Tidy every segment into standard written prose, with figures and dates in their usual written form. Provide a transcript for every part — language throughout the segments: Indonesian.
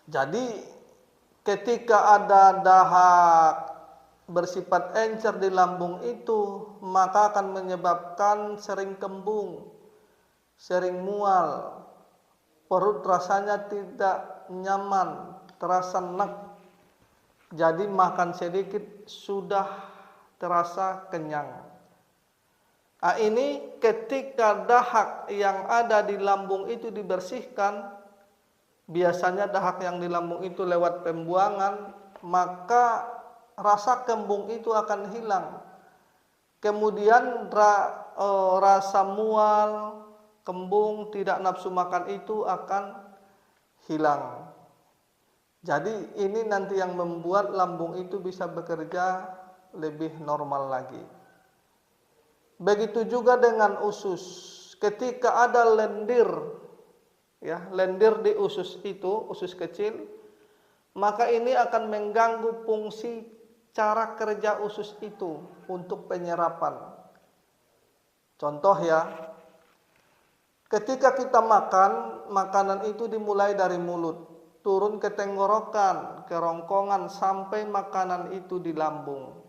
Jadi ketika ada dahak bersifat encer di lambung itu, maka akan menyebabkan sering kembung, sering mual, perut rasanya tidak nyaman, terasa enak. Jadi makan sedikit sudah terasa kenyang. Nah, ini ketika dahak yang ada di lambung itu dibersihkan, biasanya dahak yang di lambung itu lewat pembuangan, maka rasa kembung itu akan hilang. Kemudian rasa mual, kembung, tidak nafsu makan itu akan hilang. Jadi ini nanti yang membuat lambung itu bisa bekerja lebih normal lagi. Begitu juga dengan usus. Ketika ada lendir, ya, lendir di usus itu, usus kecil, maka ini akan mengganggu fungsi cara kerja usus itu untuk penyerapan. Contoh ya, ketika kita makan, makanan itu dimulai dari mulut, turun ke tenggorokan, kerongkongan, sampai makanan itu di lambung.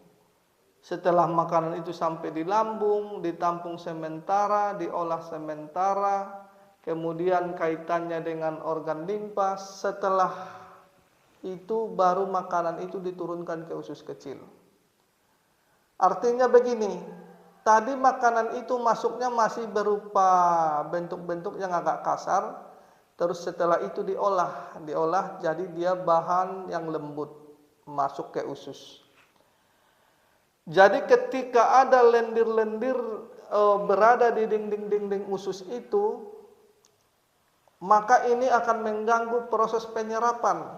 Setelah makanan itu sampai di lambung, ditampung sementara, diolah sementara, kemudian kaitannya dengan organ limpa, setelah itu baru makanan itu diturunkan ke usus kecil. Artinya begini, tadi makanan itu masuknya masih berupa bentuk-bentuk yang agak kasar, terus setelah itu diolah jadi dia bahan yang lembut masuk ke usus. Jadi ketika ada lendir-lendir berada di dinding-dinding usus itu, maka ini akan mengganggu proses penyerapan,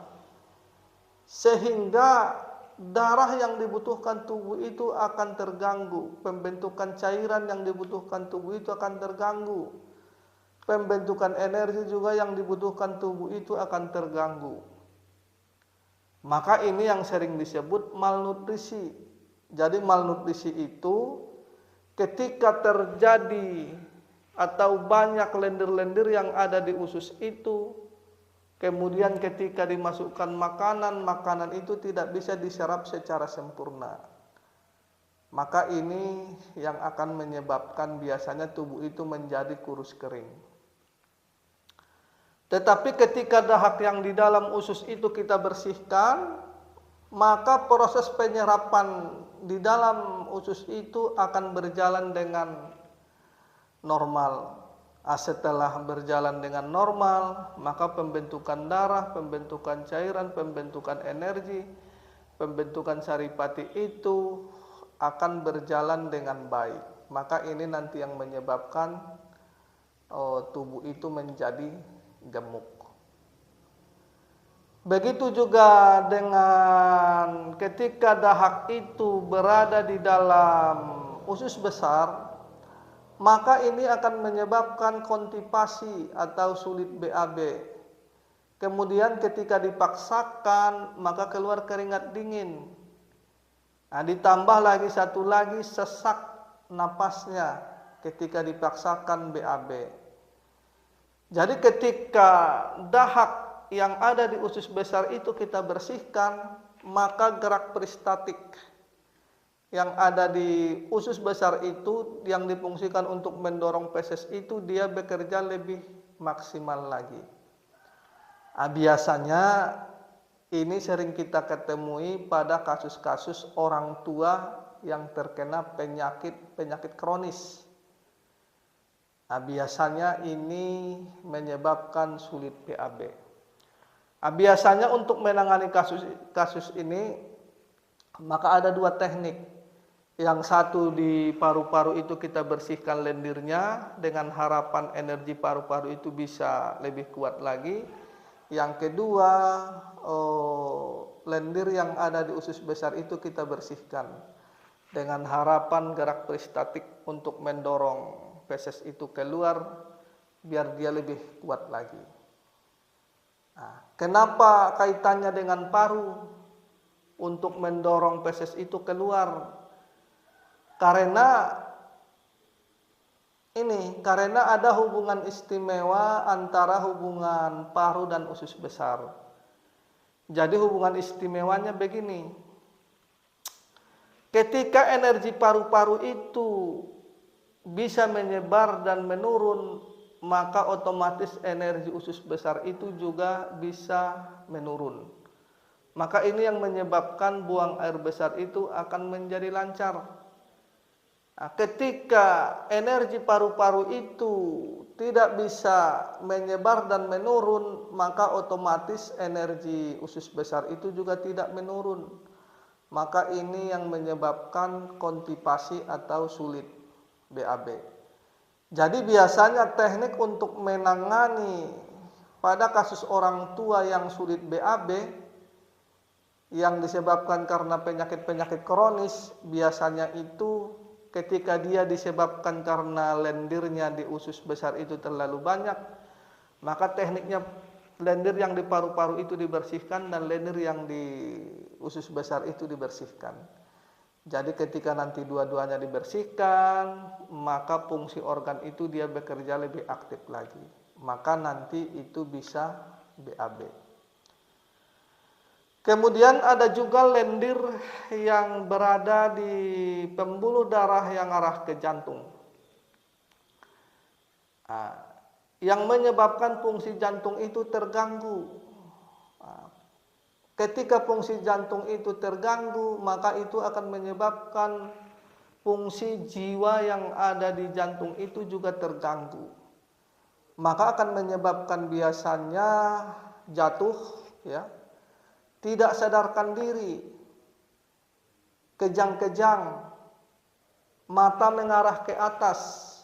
sehingga darah yang dibutuhkan tubuh itu akan terganggu, pembentukan cairan yang dibutuhkan tubuh itu akan terganggu, pembentukan energi juga yang dibutuhkan tubuh itu akan terganggu. Maka ini yang sering disebut malnutrisi. Jadi malnutrisi itu ketika terjadi atau banyak lendir-lendir yang ada di usus itu, kemudian ketika dimasukkan makanan itu tidak bisa diserap secara sempurna. Maka ini yang akan menyebabkan biasanya tubuh itu menjadi kurus kering. Tetapi ketika dahak yang di dalam usus itu kita bersihkan, maka proses penyerapan di dalam usus itu akan berjalan dengan normal. Setelah berjalan dengan normal, maka pembentukan darah, pembentukan cairan, pembentukan energi, pembentukan saripati itu akan berjalan dengan baik. Maka ini nanti yang menyebabkan tubuh itu menjadi gemuk. Begitu juga dengan ketika dahak itu berada di dalam usus besar, maka ini akan menyebabkan konstipasi atau sulit BAB. Kemudian ketika dipaksakan, maka keluar keringat dingin. Nah, ditambah lagi satu lagi sesak napasnya ketika dipaksakan BAB. Jadi ketika dahak yang ada di usus besar itu kita bersihkan, maka gerak peristatik yang ada di usus besar itu yang difungsikan untuk mendorong feses itu dia bekerja lebih maksimal lagi. Biasanya ini sering kita ketemui pada kasus-kasus orang tua yang terkena penyakit kronis. Biasanya ini menyebabkan sulit BAB. Biasanya untuk menangani kasus ini, maka ada dua teknik. Yang satu di paru-paru itu kita bersihkan lendirnya dengan harapan energi paru-paru itu bisa lebih kuat lagi. Yang kedua, lendir yang ada di usus besar itu kita bersihkan dengan harapan gerak peristatik untuk mendorong feses itu keluar biar dia lebih kuat lagi. Kenapa kaitannya dengan paru untuk mendorong feses itu keluar? Karena ada hubungan istimewa antara hubungan paru dan usus besar. Jadi hubungan istimewanya begini. Ketika energi paru-paru itu bisa menyebar dan menurun, maka otomatis energi usus besar itu juga bisa menurun. Maka ini yang menyebabkan buang air besar itu akan menjadi lancar. Nah, ketika energi paru-paru itu tidak bisa menyebar dan menurun, maka otomatis energi usus besar itu juga tidak menurun. Maka ini yang menyebabkan konstipasi atau sulit BAB. Jadi biasanya teknik untuk menangani pada kasus orang tua yang sulit BAB yang disebabkan karena penyakit-penyakit kronis, biasanya itu ketika dia disebabkan karena lendirnya di usus besar itu terlalu banyak, maka tekniknya lendir yang di paru-paru itu dibersihkan dan lendir yang di usus besar itu dibersihkan. Jadi ketika nanti dua-duanya dibersihkan, maka fungsi organ itu dia bekerja lebih aktif lagi. Maka nanti itu bisa BAB. Kemudian ada juga lendir yang berada di pembuluh darah yang arah ke jantung. Yang menyebabkan fungsi jantung itu terganggu. Ketika fungsi jantung itu terganggu, maka itu akan menyebabkan fungsi jiwa yang ada di jantung itu juga terganggu. Maka akan menyebabkan biasanya jatuh, ya, tidak sadarkan diri, kejang-kejang, mata mengarah ke atas,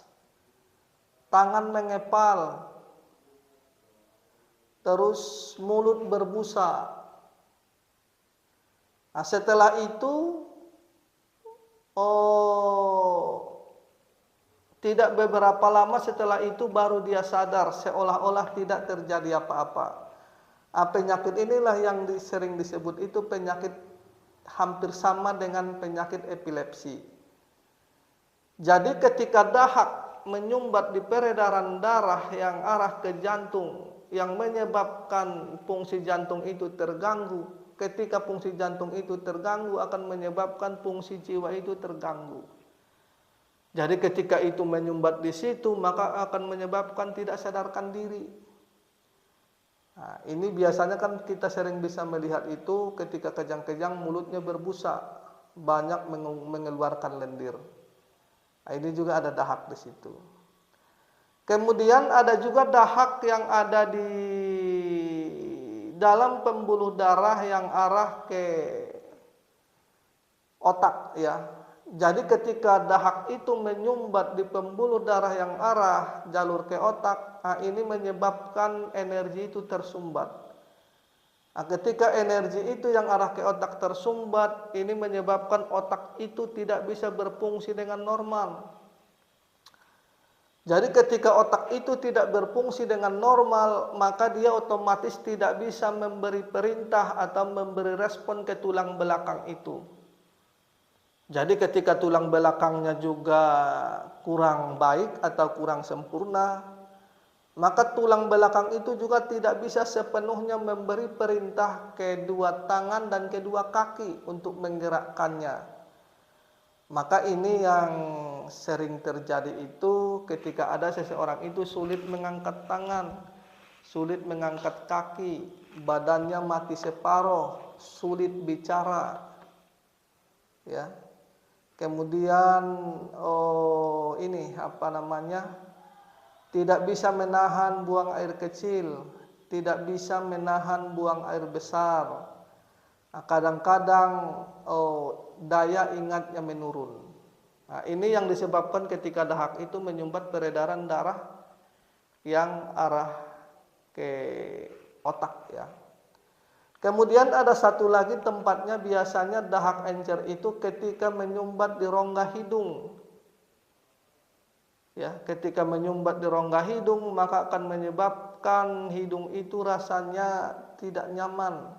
tangan mengepal, terus mulut berbusa. Nah, setelah itu tidak beberapa lama setelah itu baru dia sadar, seolah-olah tidak terjadi apa-apa. Penyakit inilah yang sering disebut itu penyakit hampir sama dengan penyakit epilepsi. Jadi ketika dahak menyumbat di peredaran darah yang arah ke jantung, yang menyebabkan fungsi jantung itu terganggu. Ketika fungsi jantung itu terganggu akan menyebabkan fungsi jiwa itu terganggu. Jadi ketika itu menyumbat di situ maka akan menyebabkan tidak sadarkan diri. Nah, ini biasanya kan kita sering bisa melihat itu ketika kejang-kejang mulutnya berbusa, banyak mengeluarkan lendir. Nah, ini juga ada dahak di situ. Kemudian ada juga dahak yang ada di dalam pembuluh darah yang arah ke otak, ya. Jadi ketika dahak itu menyumbat di pembuluh darah yang arah jalur ke otak, ini menyebabkan energi itu tersumbat. Nah, ketika energi itu yang arah ke otak tersumbat, ini menyebabkan otak itu tidak bisa berfungsi dengan normal. Jadi ketika otak itu tidak berfungsi dengan normal, maka dia otomatis tidak bisa memberi perintah atau memberi respon ke tulang belakang itu. Jadi ketika tulang belakangnya juga kurang baik atau kurang sempurna, maka tulang belakang itu juga tidak bisa sepenuhnya memberi perintah kedua tangan dan kedua kaki untuk menggerakkannya. Maka ini yang sering terjadi itu ketika ada seseorang itu sulit mengangkat tangan, sulit mengangkat kaki, badannya mati separuh, sulit bicara, ya. Kemudian tidak bisa menahan buang air kecil, tidak bisa menahan buang air besar. Kadang-kadang daya ingatnya menurun. Nah, ini yang disebabkan ketika dahak itu menyumbat peredaran darah yang arah ke otak, ya. Kemudian ada satu lagi tempatnya biasanya dahak encer itu ketika menyumbat di rongga hidung. Ya, ketika menyumbat di rongga hidung maka akan menyebabkan hidung itu rasanya tidak nyaman.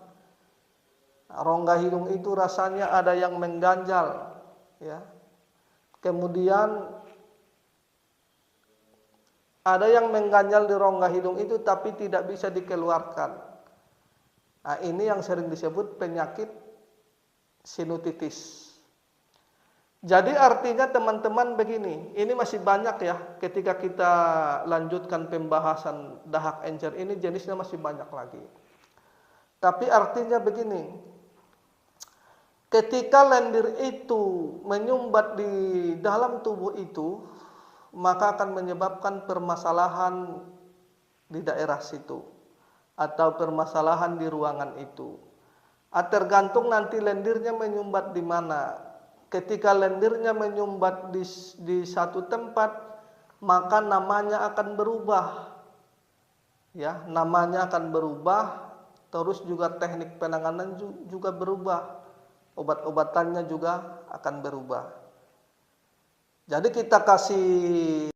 Rongga hidung itu rasanya ada yang mengganjal, ya. Kemudian ada yang mengganjal di rongga hidung itu tapi tidak bisa dikeluarkan. Nah, ini yang sering disebut penyakit sinusitis. Jadi artinya teman-teman begini, ini masih banyak ya, ketika kita lanjutkan pembahasan dahak encer ini jenisnya masih banyak lagi. Tapi artinya begini, ketika lendir itu menyumbat di dalam tubuh itu, maka akan menyebabkan permasalahan di daerah situ atau permasalahan di ruangan itu. Tergantung nanti lendirnya menyumbat di mana. Ketika lendirnya menyumbat di satu tempat, maka namanya akan berubah. Ya, namanya akan berubah, terus juga teknik penanganan juga berubah. Obat-obatannya juga akan berubah. Jadi kita kasih